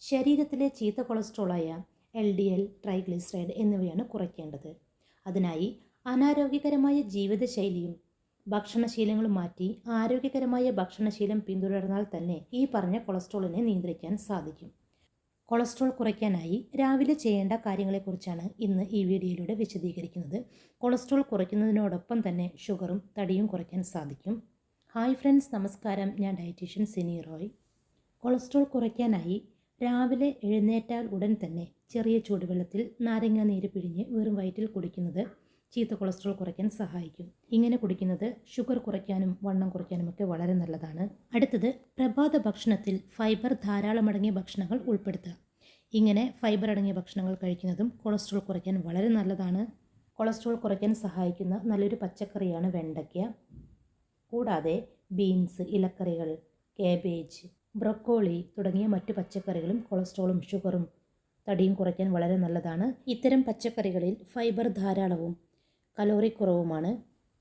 ശരീരത്തിലെ ചീത്ത കൊളസ്ട്രോളായ LDL, triglyceride എന്നിവയാണ് കുറയ്ക്കേണ്ടത്. അതിനായി അനാരോഗ്യകരമായ ജീവിതശൈലിയും ഭക്ഷണശീലങ്ങളും മാറ്റി ആരോഗ്യകരമായ ഭക്ഷണശീലം പിന്തുടർന്നാൽ തന്നെ ഈ പറഞ്ഞ കൊളസ്ട്രോളിനെ നിയന്ത്രിക്കാൻ സാധിക്കും. കൊളസ്ട്രോൾ കുറയ്ക്കാനായി രാവിലെ ചെയ്യേണ്ട കാര്യങ്ങളെക്കുറിച്ചാണ് ഇന്ന് ഈ വീഡിയോയിലൂടെ വിശദീകരിക്കുന്നത്. കൊളസ്ട്രോൾ കുറയ്ക്കുന്നതിനോടൊപ്പം തന്നെ ഷുഗറും തടിയും കുറയ്ക്കാൻ സാധിക്കും. ഹായ് ഫ്രണ്ട്സ്, നമസ്കാരം. ഞാൻ ഡയറ്റീഷ്യൻ സിനി റോയ്. കൊളസ്ട്രോൾ കുറയ്ക്കാനായി രാവിലെ എഴുന്നേറ്റാൽ ഉടൻ തന്നെ ചെറിയ ചൂടുവെള്ളത്തിൽ നാരങ്ങ നീര് പിഴിഞ്ഞ് വെറും വയറ്റിൽ കുടിക്കുന്നത് ചീത്ത കൊളസ്ട്രോൾ കുറയ്ക്കാൻ സഹായിക്കും. ഇങ്ങനെ കുടിക്കുന്നത് ഷുഗർ കുറയ്ക്കാനും വണ്ണം കുറയ്ക്കാനുമൊക്കെ വളരെ നല്ലതാണ്. അടുത്തത്, പ്രഭാത ഭക്ഷണത്തിൽ ഫൈബർ ധാരാളമടങ്ങിയ ഭക്ഷണങ്ങൾ ഉൾപ്പെടുത്തുക. ഇങ്ങനെ ഫൈബർ അടങ്ങിയ ഭക്ഷണങ്ങൾ കഴിക്കുന്നതും കൊളസ്ട്രോൾ കുറയ്ക്കാൻ വളരെ നല്ലതാണ്. കൊളസ്ട്രോൾ കുറയ്ക്കാൻ സഹായിക്കുന്ന നല്ലൊരു പച്ചക്കറിയാണ് വെണ്ടയ്ക്ക. കൂടാതെ ബീൻസ്, ഇലക്കറികൾ, കാബേജ്, ബ്രൊക്കോളി തുടങ്ങിയ മറ്റു പച്ചക്കറികളും കൊളസ്ട്രോളും ഷുഗറും തടിയും കുറയ്ക്കാൻ വളരെ നല്ലതാണ്. ഇത്തരം പച്ചക്കറികളിൽ ഫൈബർ ധാരാളവും കലോറി കുറവുമാണ്.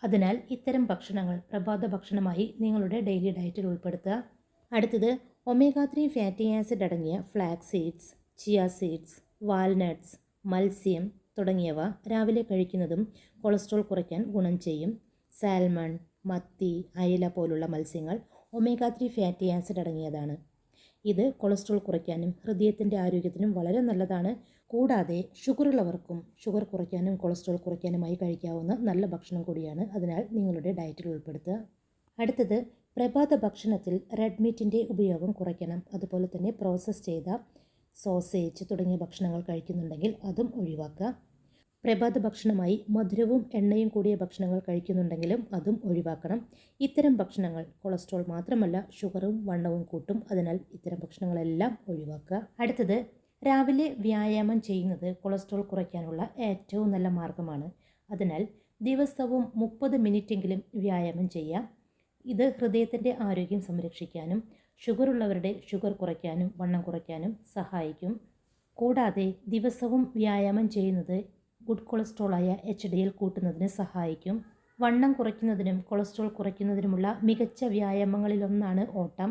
അതിനാൽ ഇത്തരം ഭക്ഷണങ്ങൾ പ്രഭാത ഭക്ഷണമായി നിങ്ങളുടെ ഡെയിലി ഡയറ്റിൽ ഉൾപ്പെടുത്തുക. അടുത്തത്, ഒമേഗ 3 ഫാറ്റി ആസിഡ് അടങ്ങിയ flax seeds, chia seeds, walnuts, മത്സ്യം തുടങ്ങിയവ രാവിലെ കഴിക്കുന്നതും കൊളസ്ട്രോൾ കുറയ്ക്കാൻ ഗുണം ചെയ്യും. സാൽമൺ, മത്തി, അയല പോലുള്ള മത്സ്യങ്ങൾ ഒമേഗ 3 ഫാറ്റി ആസിഡ് അടങ്ങിയതാണ്. ഇത് കൊളസ്ട്രോൾ കുറയ്ക്കാനും ഹൃദയത്തിൻ്റെ ആരോഗ്യത്തിനും വളരെ നല്ലതാണ്. കൂടാതെ ഷുഗറുള്ളവർക്കും ഷുഗർ കുറയ്ക്കാനും കൊളസ്ട്രോൾ കുറയ്ക്കാനുമായി കഴിക്കാവുന്ന നല്ല ഭക്ഷണം കൂടിയാണ്. അതിനാൽ നിങ്ങളുടെ ഡയറ്റിൽ ഉൾപ്പെടുത്തുക. അടുത്തത്, പ്രഭാത ഭക്ഷണത്തിൽ റെഡ് മീറ്റിൻ്റെ ഉപയോഗം കുറയ്ക്കണം. അതുപോലെ തന്നെ പ്രോസസ്സ് ചെയ്ത സോസേജ് തുടങ്ങിയ ഭക്ഷണങ്ങൾ കഴിക്കുന്നുണ്ടെങ്കിൽ അതും ഒഴിവാക്കുക. പ്രഭാത ഭക്ഷണമായി മധുരവും എണ്ണയും കൂടിയ ഭക്ഷണങ്ങൾ കഴിക്കുന്നുണ്ടെങ്കിലും അതും ഒഴിവാക്കണം. ഇത്തരം ഭക്ഷണങ്ങൾ കൊളസ്ട്രോൾ മാത്രമല്ല ഷുഗറും വണ്ണവും കൂട്ടും. അതിനാൽ ഇത്തരം ഭക്ഷണങ്ങളെല്ലാം ഒഴിവാക്കുക. അടുത്തത്, രാവിലെ വ്യായാമം ചെയ്യുന്നത് കൊളസ്ട്രോൾ കുറയ്ക്കാനുള്ള ഏറ്റവും നല്ല മാർഗമാണ്. അതിനാൽ ദിവസവും 30 മിനിറ്റെങ്കിലും വ്യായാമം ചെയ്യാം. ഇത് ഹൃദയത്തിൻ്റെ ആരോഗ്യം സംരക്ഷിക്കാനും ഷുഗറുള്ളവരുടെ ഷുഗർ കുറയ്ക്കാനും വണ്ണം കുറയ്ക്കാനും സഹായിക്കും. കൂടാതെ ദിവസവും വ്യായാമം ചെയ്യുന്നത് ഗുഡ് കൊളസ്ട്രോളായ HDL കൂട്ടുന്നതിന് സഹായിക്കും. വണ്ണം കുറയ്ക്കുന്നതിനും കൊളസ്ട്രോൾ കുറയ്ക്കുന്നതിനുമുള്ള മികച്ച വ്യായാമങ്ങളിലൊന്നാണ് ഓട്ടം.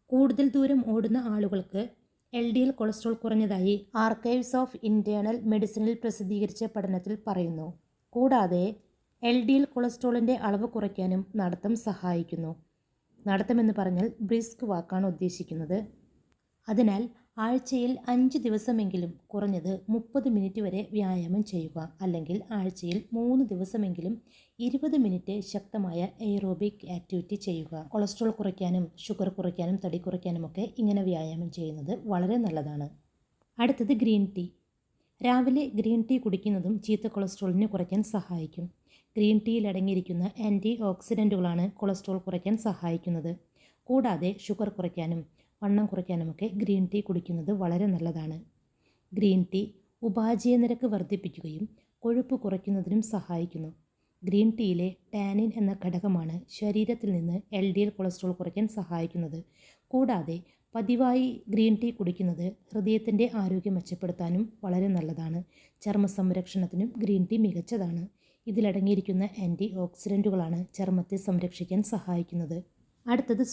കൂടുതൽ ദൂരം ഓടുന്ന ആളുകൾക്ക് LDL കൊളസ്ട്രോൾ കുറഞ്ഞതായി ആർക്കൈവ്സ് ഓഫ് ഇന്റേണൽ മെഡിസിനിൽ പ്രസിദ്ധീകരിച്ച പഠനത്തിൽ പറയുന്നു. കൂടാതെ LDL കൊളസ്ട്രോളിൻ്റെ അളവ് കുറയ്ക്കാനും നടത്തം സഹായിക്കുന്നു. നടത്തമെന്ന് പറഞ്ഞാൽ ബ്രിസ്ക് വാക്കാണ് ഉദ്ദേശിക്കുന്നത്. അതിനാൽ ആഴ്ചയിൽ 5 ദിവസമെങ്കിലും കുറഞ്ഞത് 30 മിനിറ്റ് വരെ വ്യായാമം ചെയ്യുക. അല്ലെങ്കിൽ ആഴ്ചയിൽ 3 ദിവസമെങ്കിലും 20 മിനിറ്റ് ശക്തമായ എയ്റോബിക് ആക്ടിവിറ്റി ചെയ്യുക. കൊളസ്ട്രോൾ കുറയ്ക്കാനും ഷുഗർ കുറയ്ക്കാനും തടി കുറയ്ക്കാനുമൊക്കെ ഇങ്ങനെ വ്യായാമം ചെയ്യുന്നത് വളരെ നല്ലതാണ്. അടുത്തത്, ഗ്രീൻ ടീ. രാവിലെ ഗ്രീൻ ടീ കുടിക്കുന്നതും ചീത്ത കൊളസ്ട്രോളിനെ കുറയ്ക്കാൻ സഹായിക്കും. ഗ്രീൻ ടീയിൽ അടങ്ങിയിരിക്കുന്ന ആൻറ്റി ഓക്സിഡൻറ്റുകളാണ് കൊളസ്ട്രോൾ കുറയ്ക്കാൻ സഹായിക്കുന്നത്. കൂടാതെ ഷുഗർ കുറയ്ക്കാനും വണ്ണം കുറയ്ക്കാനുമൊക്കെ ഗ്രീൻ ടീ കുടിക്കുന്നത് വളരെ നല്ലതാണ്. ഗ്രീൻ ടീ ഉപാജീയ നിരക്ക് വർദ്ധിപ്പിക്കുകയും കൊഴുപ്പ് കുറയ്ക്കുന്നതിനും സഹായിക്കുന്നു. ഗ്രീൻ ടീയിലെ ടാനിൻ എന്ന ഘടകമാണ് ശരീരത്തിൽ നിന്ന് LDL കൊളസ്ട്രോൾ കുറയ്ക്കാൻ സഹായിക്കുന്നത്. കൂടാതെ പതിവായി ഗ്രീൻ ടീ കുടിക്കുന്നത് ഹൃദയത്തിൻ്റെ ആരോഗ്യം മെച്ചപ്പെടുത്താനും വളരെ നല്ലതാണ്. ചർമ്മ സംരക്ഷണത്തിനും ഗ്രീൻ ടീ മികച്ചതാണ്. ഇതിലടങ്ങിയിരിക്കുന്ന ആൻറ്റി ഓക്സിഡൻറ്റുകളാണ് ചർമ്മത്തെ സംരക്ഷിക്കാൻ സഹായിക്കുന്നത്. അടുത്തത്,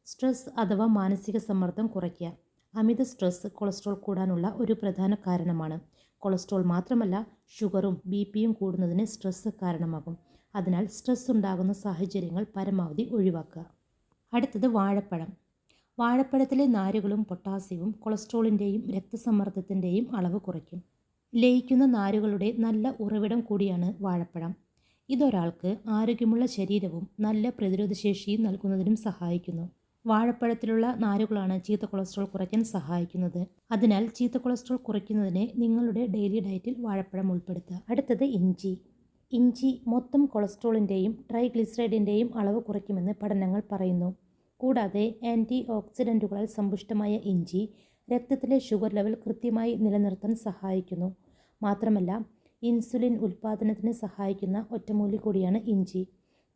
സ്ട്രെസ് അഥവാ മാനസിക സമ്മർദ്ദം കുറയ്ക്കുക. അമിത സ്ട്രെസ് കൊളസ്ട്രോൾ കൂടാനുള്ള ഒരു പ്രധാന കാരണമാണ്. കൊളസ്ട്രോൾ മാത്രമല്ല ഷുഗറും BP-യും കൂടുന്നതിന് സ്ട്രെസ് കാരണമാകും. അതിനാൽ സ്ട്രെസ് ഉണ്ടാകുന്ന സാഹചര്യങ്ങൾ പരമാവധി ഒഴിവാക്കുക. അടുത്തത്, വാഴപ്പഴം. വാഴപ്പഴത്തിലെ നാരുകളും പൊട്ടാസ്യവും കൊളസ്ട്രോളിൻ്റെയും രക്തസമ്മർദ്ദത്തിൻ്റെയും അളവ് കുറയ്ക്കും. ലയിക്കുന്ന നാരുകളുടെ നല്ല ഉറവിടം കൂടിയാണ് വാഴപ്പഴം. ഇതൊരാൾക്ക് ആരോഗ്യമുള്ള ശരീരവും നല്ല പ്രതിരോധശേഷിയും നൽകുന്നതിനും സഹായിക്കുന്നു. വാഴപ്പഴത്തിലുള്ള നാരുകളാണ് ചീത്ത കൊളസ്ട്രോൾ കുറയ്ക്കാൻ സഹായിക്കുന്നത്. അതിനാൽ ചീത്ത കൊളസ്ട്രോൾ കുറയ്ക്കുന്നതിന് നിങ്ങളുടെ ഡെയിലി ഡയറ്റിൽ വാഴപ്പഴം ഉൾപ്പെടുത്തുക. അടുത്തത്, ഇഞ്ചി മൊത്തം കൊളസ്ട്രോളിൻ്റെയും ട്രൈഗ്ലിസറൈഡിൻ്റെയും അളവ് കുറയ്ക്കുമെന്ന് പഠനങ്ങൾ പറയുന്നു. കൂടാതെ ആൻറ്റി ഓക്സിഡൻറ്റുകളാൽ സമ്പുഷ്ടമായ ഇഞ്ചി രക്തത്തിലെ ഷുഗർ ലെവൽ കൃത്യമായി നിലനിർത്താൻ സഹായിക്കുന്നു. മാത്രമല്ല ഇൻസുലിൻ ഉൽപ്പാദനത്തിന് സഹായിക്കുന്ന ഒറ്റമൂലി കൂടിയാണ് ഇഞ്ചി.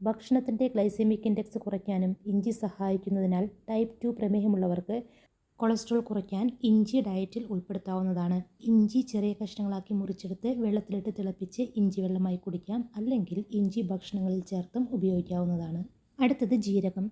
ഭക്ഷണത്തിൻ്റെ ഗ്ലൈസെമിക് ഇൻഡെക്സ് കുറയ്ക്കാനും ഇഞ്ചി സഹായിക്കുന്നതിനാൽ ടൈപ്പ് 2 പ്രമേഹമുള്ളവർക്ക് കൊളസ്ട്രോൾ കുറയ്ക്കാൻ ഇഞ്ചി ഡയറ്റിൽ ഉൾപ്പെടുത്താവുന്നതാണ്. ഇഞ്ചി ചെറിയ കഷ്ണങ്ങളാക്കി മുറിച്ചെടുത്ത് വെള്ളത്തിലിട്ട് തിളപ്പിച്ച് ഇഞ്ചി വെള്ളമായി കുടിക്കാം. അല്ലെങ്കിൽ ഇഞ്ചി ഭക്ഷണങ്ങളിൽ ചേർത്തും ഉപയോഗിക്കാവുന്നതാണ്. അടുത്തത്, ജീരകം.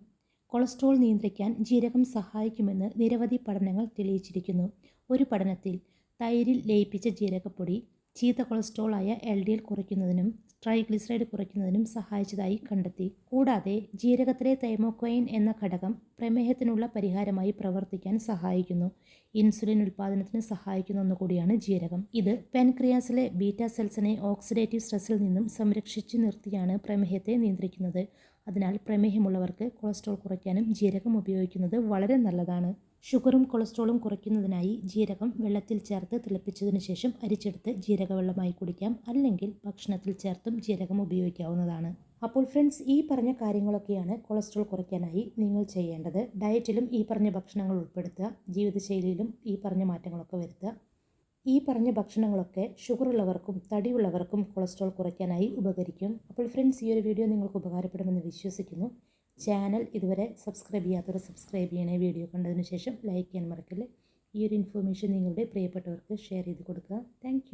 കൊളസ്ട്രോൾ നിയന്ത്രിക്കാൻ ജീരകം സഹായിക്കുമെന്ന് നിരവധി പഠനങ്ങൾ തെളിയിച്ചിരിക്കുന്നു. ഒരു പഠനത്തിൽ തൈരിൽ ലയിപ്പിച്ച ജീരകപ്പൊടി ചീത്ത കൊളസ്ട്രോളായ LDL കുറയ്ക്കുന്നതിനും ട്രൈഗ്ലിസറൈഡ് കുറയ്ക്കുന്നതിനും സഹായിച്ചതായി കണ്ടെത്തി. കൂടാതെ ജീരകത്തിലെ തൈമോക്വൈൻ എന്ന ഘടകം പ്രമേഹത്തിനുള്ള പരിഹാരമായി പ്രവർത്തിക്കാൻ സഹായിക്കുന്നു. ഇൻസുലിൻ ഉൽപ്പാദനത്തിന് സഹായിക്കുന്ന ഒന്നുകൂടിയാണ് ജീരകം. ഇത് പാൻക്രിയാസിലെ ബീറ്റാ സെൽസിനെ ഓക്സിഡേറ്റീവ് സ്ട്രെസ്സിൽ നിന്നും സംരക്ഷിച്ചു നിർത്തിയാണ് പ്രമേഹത്തെ നിയന്ത്രിക്കുന്നത്. അതിനാൽ പ്രമേഹമുള്ളവർക്ക് കൊളസ്ട്രോൾ കുറയ്ക്കാനും ജീരകം ഉപയോഗിക്കുന്നത് വളരെ നല്ലതാണ്. ഷുഗറും കൊളസ്ട്രോളും കുറയ്ക്കുന്നതിനായി ജീരകം വെള്ളത്തിൽ ചേർത്ത് തിളപ്പിച്ചതിന് ശേഷം അരിച്ചെടുത്ത് ജീരകവെള്ളമായി കുടിക്കാം. അല്ലെങ്കിൽ ഭക്ഷണത്തിൽ ചേർത്തും ജീരകം ഉപയോഗിക്കാവുന്നതാണ്. അപ്പോൾ ഫ്രണ്ട്സ്, ഈ പറഞ്ഞ കാര്യങ്ങളൊക്കെയാണ് കൊളസ്ട്രോൾ കുറയ്ക്കാനായി നിങ്ങൾ ചെയ്യേണ്ടത്. ഡയറ്റിലും ഈ പറഞ്ഞ ഭക്ഷണങ്ങൾ ഉൾപ്പെടുത്തുക. ജീവിതശൈലിയിലും ഈ പറഞ്ഞ മാറ്റങ്ങളൊക്കെ വരുത്തുക. ഈ പറഞ്ഞ ഭക്ഷണങ്ങളൊക്കെ ഷുഗറുള്ളവർക്കും തടിയുള്ളവർക്കും കൊളസ്ട്രോൾ കുറയ്ക്കാനായി ഉപകരിക്കും. അപ്പോൾ ഫ്രണ്ട്സ്, ഈ ഒരു വീഡിയോ നിങ്ങൾക്ക് ഉപകാരപ്പെടുമെന്ന് വിശ്വസിക്കുന്നു. ചാനൽ ഇതുവരെ സബ്സ്ക്രൈബ് ചെയ്യാത്തവർ സബ്സ്ക്രൈബ് ചെയ്യണേ. വീഡിയോ കണ്ടതിന് ശേഷം ലൈക്ക് ചെയ്യാൻ മറക്കല്ലേ. ഈ ഒരു ഇൻഫോർമേഷൻ നിങ്ങളുടെ പ്രിയപ്പെട്ടവർക്ക് ഷെയർ ചെയ്ത് കൊടുക്കുക. താങ്ക്